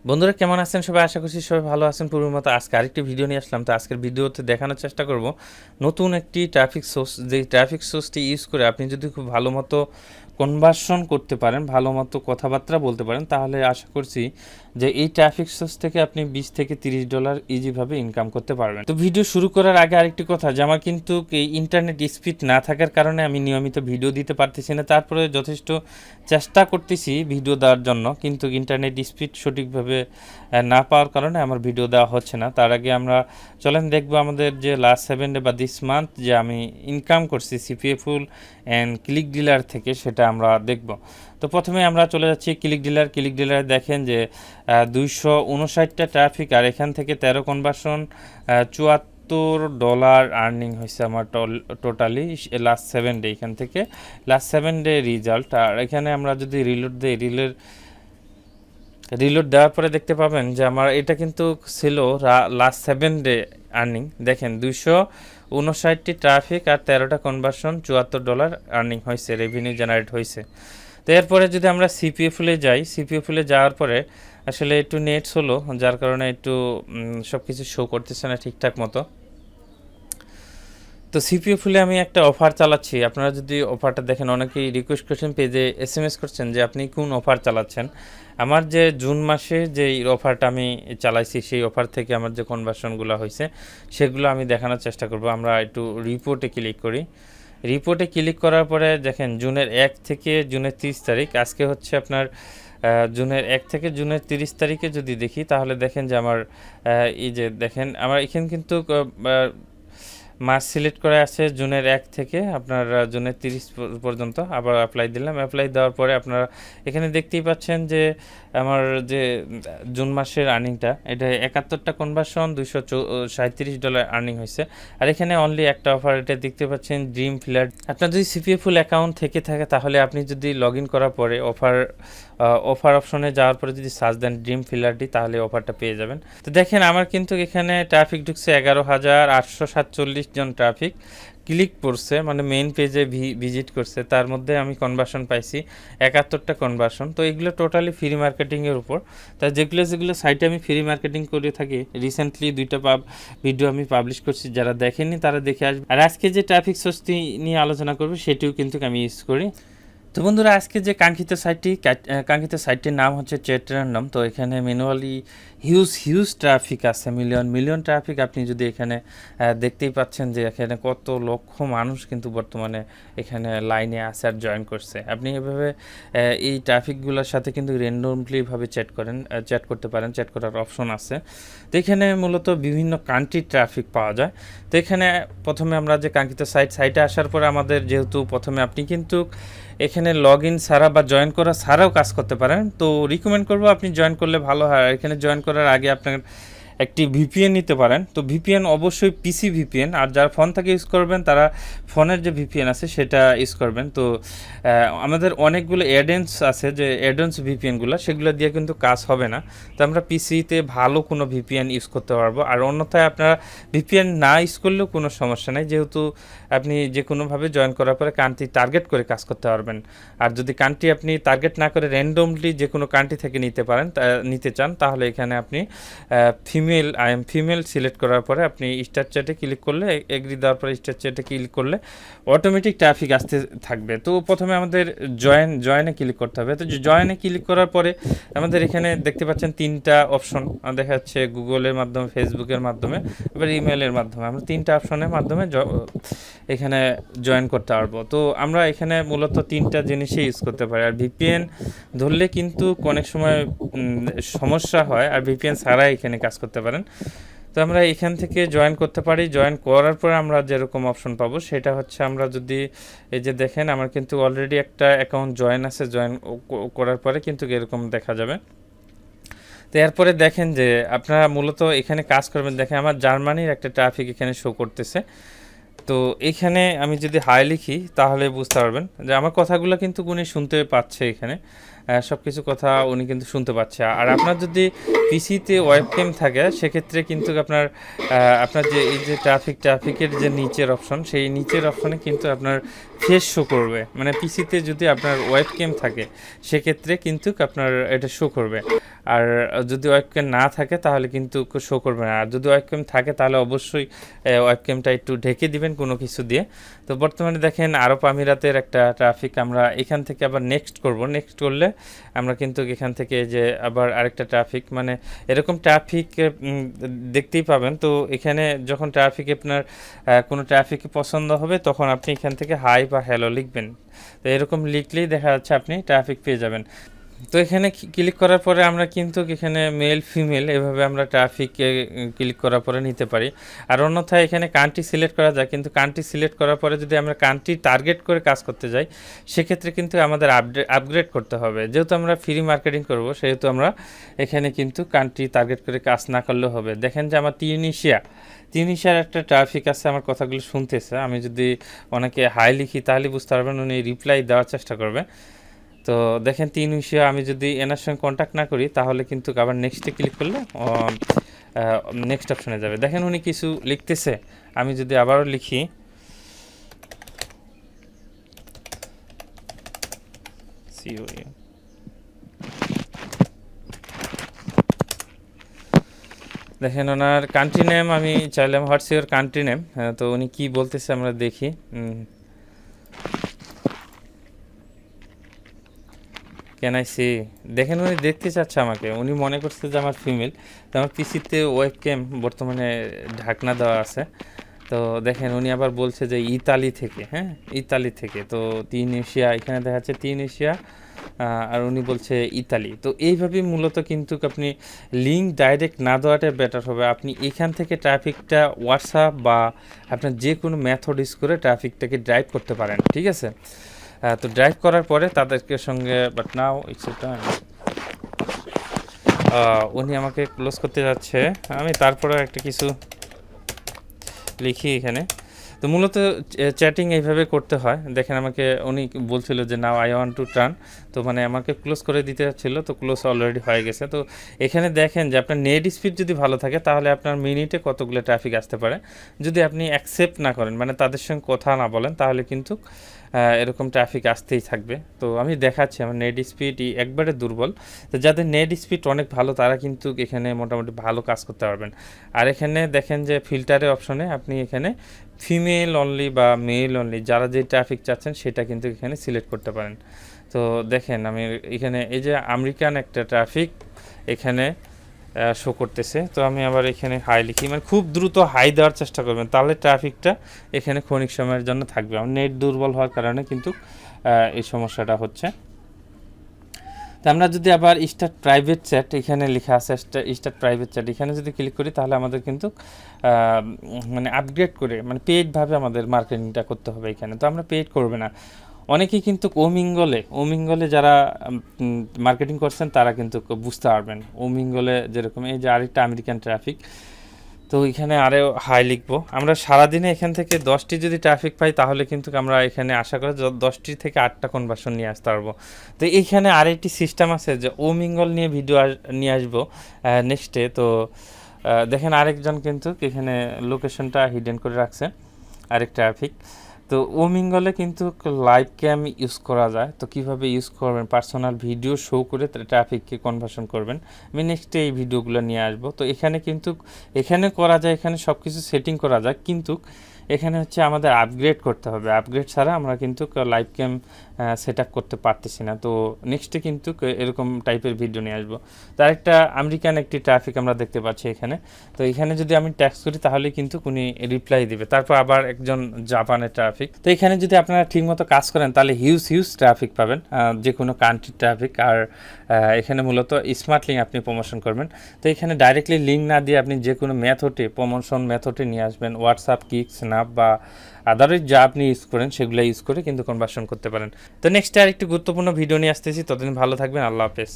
বন্ধুরা কেমন আছেন সবাই? আশা করছি সবাই ভালো আছেন। পূর্বের মতো আজকে আরেকটি ভিডিও নিয়ে আসলাম। তো আজকের ভিডিওতে দেখানোর চেষ্টা করব নতুন একটি ট্রাফিক সোর্স, যেই ট্রাফিক সোর্সটি ইউজ করে আপনি যদি খুব ভালো মতো কনভার্সন করতে পারেন, ভালো মতো কথাবার্তা বলতে পারেন, তাহলে আশা করছি যে এই ট্রাফিক সোর্স থেকে আপনি $20 থেকে $30 ইজিভাবে ইনকাম করতে পারবেন। তো ভিডিও শুরু করার আগে আরেকটি কথা, যে আমার কিন্তু এই ইন্টারনেট স্পিড না থাকার কারণে আমি নিয়মিত ভিডিও দিতে পারতেছি না। তারপরে যথেষ্ট চেষ্টা করতেছি ভিডিও দেওয়ার জন্য, কিন্তু ইন্টারনেট স্পিড সঠিকভাবে না পাওয়ার কারণে আমার ভিডিও দেওয়া হচ্ছে না। তার আগে আমরা চলেন দেখবো আমাদের যে লাস্ট 7 ডে বা দিস মান্থ যে আমি ইনকাম করছি CPA full and click dealer থেকে, সেটা আমরা দেখব। তো প্রথমে আমরা চলে যাচ্ছি ক্লিক ডিলারে দেখেন যে 259টা ট্রাফিক, আর এখান থেকে 13 কনভার্সন, $74 আর্নিং হয়েছে আমার টোটালি লাস্ট 7 ডে। এখান থেকে লাস্ট 7 ডে রেজাল্ট। আর এখানে আমরা যদি রিলোড দিই, রিলোড দেওয়ার পরে দেখতে পাবেন যে আমার এটা কিন্তু ছিল লাস্ট 7 ডে আর্নিং। দেখেন 259টি ট্রাফিক আর 13টা কনভার্সন, $74 আর্নিং হয়েছে, রেভিনিউ জেনারেট হয়েছে। তো এরপরে যদি আমরা সিপিএফুলে যাই, সিপিএফুলে যাওয়ার পরে আসলে একটু নেট হলো, যার কারণে একটু সব কিছু শো করতেছে না ঠিকঠাক মতো। তো সিপিএ ফুলে আমি একটা অফার চালাচ্ছি। আপনারা যদি অফারটা দেখেন, অনেকেই রিকোয়েস্ট করছেন, পেজে এসএমএস করছেন যে আপনি কোন অফার চালাচ্ছেন। আমার যে জুন মাসে যে অফারটা আমি চালাইছি, সেই অফার থেকে আমার যে কনভার্সনগুলো হয়েছে সেগুলো আমি দেখানোর চেষ্টা করব। আমরা একটু রিপোর্টে ক্লিক করি। রিপোর্টে ক্লিক করার পরে দেখেন জুনের 1 থেকে জুনের 30 তারিখ, আজকে হচ্ছে আপনার জুনের 1 থেকে জুনের 30 তারিখে যদি দেখি, তাহলে দেখেন যে আমার এই যে দেখেন আমার এখানে কিন্তু মাস সিলেক্ট করে আছে জুনের 1 থেকে আপনার জুনের 30 পর্যন্ত। আবার অ্যাপ্লাই দিলাম। অ্যাপ্লাই দেওয়ার পরে আপনারা এখানে দেখতেই পাচ্ছেন যে আমার যে জুন মাসের আর্নিংটা, এটা 71টা কনভার্সন, $237 আর্নিং হয়েছে। আর এখানে অনলি একটা অফার, এটা দেখতে পাচ্ছেন ড্রিম ফিলার। আপনার যদি সিপিএ ফুল অ্যাকাউন্ট থেকে থাকে, তাহলে আপনি যদি লগ ইন করার পরে অফার অপশনে যাওয়ার পরে যদি সার্চ দেন ড্রিম ফিলারটি, তাহলে অফারটা পেয়ে যাবেন। তো দেখেন আমার কিন্তু এখানে ট্রাফিক ঢুকছে 11,847 জন ট্রাফিক ক্লিক করছে, মানে মেইন পেজে ভিজিট করছে। তার মধ্যে আমি কনভার্সন পাইছি 71টা কনভার্সন। তো এগুলো টোটালি ফ্রি মার্কেটিংয়ের উপর। তাই যেগুলো সাইটে আমি ফ্রি মার্কেটিং করে থাকি, রিসেন্টলি 2টা ভিডিও আমি পাবলিশ করছি, যারা দেখেননি তারা দেখে আসবে। আর আজকে যে ট্রাফিক সোর্সটি নিয়ে আলোচনা করবে, সেটিও কিন্তু আমি ইউজ করি। তো বন্ধুরা, আজকে যে কাঙ্ক্ষিত সাইটটির নাম হচ্ছে চ্যাট র্যান্ডম। তো এখানে ম্যানুয়ালি হিউজ ট্রাফিক আছে, মিলিয়ন ট্রাফিক। আপনি যদি এখানে দেখতেই পাচ্ছেন যে এখানে কত লক্ষ মানুষ কিন্তু বর্তমানে এখানে লাইনে আছে আর জয়েন করছে। আপনি এভাবে এই ট্রাফিকগুলোর সাথে কিন্তু র্যান্ডমলিভাবে চ্যাট করতে পারেন, চ্যাট করার অপশন আছে। তো এখানে মূলত বিভিন্ন কান্ট্রির ট্রাফিক পাওয়া যায়। তো এখানে প্রথমে আমরা যে কাঙ্ক্ষিত সাইটে আসার পর আমাদের যেহেতু প্রথমে আপনি কিন্তু এখানে লগ ইন ছাড়া বা জয়েন করা ছাড়াও কাজ করতে পারেন। তো রিকমেন্ড করবো আপনি জয়েন করলে ভালো হয়। আর এখানে জয়েন করার আগে আপনার একটি ভিপিএন নিতে পারেন। তো ভিপিএন অবশ্যই পিসি ভিপিএন, আর যারা ফোন থেকে ইউজ করবেন তারা ফোনের যে ভিপিএন আছে সেটা ইউজ করবেন। তো আমাদের অনেকগুলো অ্যাডেন্স আছে, যে অ্যাডেন্স ভিপিএনগুলো, সেগুলো দিয়ে কিন্তু কাজ হবে না। তো আমরা পিসিতে ভালো কোনো ভিপিএন ইউজ করতে পারবো। আর অন্যথায় আপনারা ভিপিএন না ইউজ করলেও কোনো সমস্যা নেই, যেহেতু আপনি যে কোনোভাবে জয়েন করার পরে কান্ট্রি টার্গেট করে কাজ করতে পারবেন। আর যদি কান্ট্রি আপনি টার্গেট না করে র্যান্ডমলি যে কোনো কান্ট্রি থেকে নিতে চান, তাহলে এখানে আপনি ফিমেল সিলেক্ট করার পরে আপনি স্টার চ্যাটে ক্লিক করলে, এগ্রি দেওয়ার পরে স্টার চ্যাটে ক্লিক করলে অটোমেটিক ট্রাফিক আসতে থাকবে। তো প্রথমে আমাদের জয়েনে ক্লিক করতে হবে। তো জয়েনে ক্লিক করার পরে আমাদের এখানে দেখতে পাচ্ছেন 3টা অপশন দেখা যাচ্ছে, গুগলের মাধ্যমে, ফেসবুকের মাধ্যমে, এবার ইমেলের মাধ্যমে। আমরা 3টা অপশনের মাধ্যমে এখানে জয়েন করতে পারবো। তো আমরা এখানে মূলত 3টা জিনিসই ইউজ করতে পারি। আর ভিপিএন ধরলে কিন্তু অনেক সময় সমস্যা হয়, আর ভিপিএন ছাড়াই এখানে কাজ করতে পারেন। তো আমরা এখান থেকে জয়েন করতে পারি। জয়েন করার পর আমরা যেরকম অপশন পাবো, সেটা হচ্ছে আমরা যদি এই যে দেখেন, আমার কিন্তু অলরেডি একটা অ্যাকাউন্ট জয়েন আছে। জয়েন করার পরে কিন্তু এরকম দেখা যাবে। তো এরপরে দেখেন যে আপনারা মূলত এখানে কাজ করবেন। দেখেন আমার জার্মানির একটা ট্রাফিক এখানে শো করতেছে। তো এখানে আমি যদি হাই লিখি, তাহলে বুঝতে পারবেন যে আমার কথাগুলো কিন্তু উনি শুনতে পাচ্ছে। এখানে সব কিছু কথা উনি কিন্তু শুনতে পাচ্ছে। আর আপনার যদি পিসিতে ওয়েবক্যাম থাকে, সেক্ষেত্রে কিন্তু আপনার যে এই যে ট্রাফিকের যে নিচের অপশন, সেই নিচের অপশনে কিন্তু আপনার ফেস শো করবে। মানে পিসিতে যদি আপনার ওয়েবক্যাম থাকে, সেক্ষেত্রে কিন্তু আপনার এটা শো করবে। আর যদি ওয়েবক্যাম না থাকে তাহলে কিন্তু শো করবে না। আর যদি ওয়েবক্যাম থাকে তাহলে অবশ্যই ওয়েবক্যামটা একটু ঢেকে দিবেন কোনো কিছু দিয়ে। তো বর্তমানে দেখেন আরব আমিরাতের একটা ট্রাফিক আমরা এখান থেকে আবার নেক্সট করব। নেক্সট করলে আমরা কিন্তু এখান থেকে যে আবার আরেকটা ট্রাফিক, মানে এরকম ট্রাফিক দেখতেই পাবেন। তো এখানে যখন ট্রাফিক আপনার কোনো ট্রাফিক পছন্দ হবে তখন আপনি এখান থেকে হাই বা হ্যালো লিখবেন। তো এরকম লিখলেই দেখা যাচ্ছে আপনি ট্রাফিক পেয়ে যাবেন। তো এখানে ক্লিক করার পরে আমরা কিন্তু এখানে মেল ফিমেল এভাবে আমরা ট্রাফিকে ক্লিক করার পরে নিতে পারি। আর অন্যথায় এখানে কান্ট্রি সিলেক্ট করা যায়, কিন্তু কান্ট্রি সিলেক্ট করার পরে যদি আমরা কান্ট্রি টার্গেট করে কাজ করতে যাই সেক্ষেত্রে কিন্তু আমাদের আপগ্রেড করতে হবে। যেহেতু আমরা ফ্রি মার্কেটিং করব সেহেতু আমরা এখানে কিন্তু কান্ট্রি টার্গেট করে কাজ না করলেও হবে। দেখেন যে আমার তিউনিশিয়ার একটা ট্রাফিক আছে, আমার কথাগুলো শুনতেছে। আমি যদি অনেকে হাই লিখি তাহলে বুঝতে পারবেন উনি রিপ্লাই দেওয়ার চেষ্টা করবে। তো দেখেন তিউনিশিয়া, আমি যদি এনার সঙ্গে কন্ট্যাক্ট না করি তাহলে কিন্তু আবার নেক্সটে ক্লিক করলে নেক্সট অপশনে যাবে। দেখেন উনি কিছু লিখতেছে, আমি যদি আবারও লিখি দেখেন ওনার কান্ট্রি নেম আমি চাইলাম হোয়াটস ইউর কান্ট্রি নেম। তো উনি কি বলতেছে আমরা দেখি। ক্যান আই সি, দেখেন উনি দেখতে চাচ্ছে আমাকে, উনি মনে করছে যে আমার ফিমেল। তো আমার পিসিতে ওয়েবক্যাম বর্তমানে ঢাকনা দেওয়া আছে। তো দেখেন উনি আবার বলছে যে ইতালি থেকে, হ্যাঁ ইতালি থেকে। তো তিউনিসিয়া এখানে দেখা যাচ্ছে তিউনিসিয়া, আর উনি বলছে ইতালি। তো এইভাবেই মূলত কিন্তু আপনি লিঙ্ক ডাইরেক্ট না দেওয়াটাই বেটার হবে। আপনি এখান থেকে ট্রাফিকটা হোয়াটসঅ্যাপ বা আপনার যে কোনো মেথড ইউজ করে ট্রাফিকটাকে ড্রাইভ করতে পারেন, ঠিক আছে। তো ড্রাইভ করার পরে তাদেরকে সঙ্গে, বাট নাও ইটস টাইম, উনি আমাকে ক্লোজ করতে যাচ্ছে। আমি তারপরে একটা কিছু লিখি এখানে। তো মূলত চ্যাটিং এইভাবে করতে হয়। দেখেন আমাকে উনি বলছিল যে now I want to turn, তো মানে আমাকে ক্লোজ করে দিতে যাচ্ছিল, তো ক্লোজ অলরেডি হয়ে গেছে। তো এখানে দেখেন যে আপনার নেট স্পিড যদি ভালো থাকে তাহলে আপনার মিনিটে কতগুলো ট্রাফিক আসতে পারে। যদি আপনি অ্যাকসেপ্ট না করেন, মানে তাদের সঙ্গে কথা না বলেন, তাহলে কিন্তু এরকম ট্রাফিক আসতেই থাকবে। তো আমি দেখাচ্ছি আমার নেট স্পিড একবারে দুর্বল। তো যাদের নেট স্পিড অনেক ভালো তারা কিন্তু এখানে মোটামুটি ভালো কাজ করতে পারবেন। আর এখানে দেখেন যে ফিল্টারের অপশনে আপনি এখানে ফিমেল অনলি বা মেল অনলি যারা যে ট্রাফিক চাচ্ছেন সেটা কিন্তু এখানে সিলেক্ট করতে পারেন। তো দেখেন আমি এখানে এই যে আমেরিকান একটা ট্রাফিক এখানে শো করতেছে। তো আমি আবার এখানে হাই লিখি, মানে খুব দ্রুত হাই দেওয়ার চেষ্টা করবেন, তাহলে ট্রাফিকটা এখানে ক্ষণিক সময়ের জন্য থাকবে। আমার নেট দুর্বল হওয়ার কারণে কিন্তু এই সমস্যাটা হচ্ছে। তো আমরা যদি আবার স্টার্ট প্রাইভেট চ্যাট, এখানে লেখা আছে স্টার্ট প্রাইভেট চ্যাট, এখানে যদি ক্লিক করি তাহলে আমাদের কিন্তু মানে আপগ্রেড করে, মানে পেইডভাবে আমাদের মার্কেটিংটা করতে হবে এখানে। তো আমরা পেইড করবে না। অনেকেই কিন্তু ওমিঙ্গলে যারা মার্কেটিং করছেন তারা কিন্তু বুঝতে পারবেন। ওমিঙ্গলে যেরকম এই যে আরেকটা আমেরিকান ট্রাফিক, তো এখানে আরও হাই লিখবো। আমরা সারাদিনে এখান থেকে 10টি যদি ট্রাফিক পাই তাহলে কিন্তু আমরা এখানে আশা করি 10টি থেকে 8টা কনভার্সন নিয়ে আসতে পারবো। তো এইখানে আরেকটি সিস্টেম আছে যে ওমিঙ্গল নিয়ে ভিডিও নিয়ে আসবো নেক্সটে। তো দেখেন আরেকজন কিন্তু এখানে লোকেশনটা হিডেন করে রাখছে, আরেক ট্রাফিক। তো ওমিঙ্গলে কিন্তু লাইভ ক্যাম ইউজ করা যায়। তো কিভাবে ইউজ করবেন, পার্সোনাল ভিডিও শো করে ট্রাফিককে কনভার্সন করবেন, আমি নেক্সটে এই ভিডিওগুলো নিয়ে আসবো। তো এখানে কিন্তু এখানে করা যায়, এখানে সব কিছু সেটিং করা যায়, কিন্তু এখানে হচ্ছে আমাদের আপগ্রেড করতে হবে। আপগ্রেড ছাড়া আমরা কিন্তু লাইভ ক্যাম সেট আপ করতে পারতেছি না। তো নেক্সটে কিন্তু এরকম টাইপের ভিডিও নিয়ে আসবো। তার একটা আমেরিকান একটি ট্রাফিক আমরা দেখতে পাচ্ছি এখানে। তো এখানে যদি আমি ট্যাক্স করি তাহলে কিন্তু উনি রিপ্লাই দিবে। তারপর আবার একজন জাপানের ট্রাফিক। তো এখানে যদি আপনারা ঠিকমতো কাজ করেন তাহলে হিউজ ট্রাফিক পাবেন, যে কোনো কান্ট্রির ট্রাফিক। আর এখানে মূলত স্মার্ট লিঙ্ক আপনি প্রমোশন করবেন। তো এখানে ডাইরেক্টলি লিঙ্ক না দিয়ে আপনি যে কোনো মেথডে, প্রমোশন মেথডে নিয়ে আসবেন, হোয়াটসঅ্যাপ, কিক, স্ন্যাপ বা আদারওয়াইজ যা আপনি ইউজ করেন সেগুলো ইউজ করে কিন্তু কনভার্সন করতে পারেন। তো নেক্সট আর একটি গুরুত্বপূর্ণ ভিডিও নিয়ে আসতেছি, ততদিন ভালো থাকবেন। আল্লাহ হাফেজ।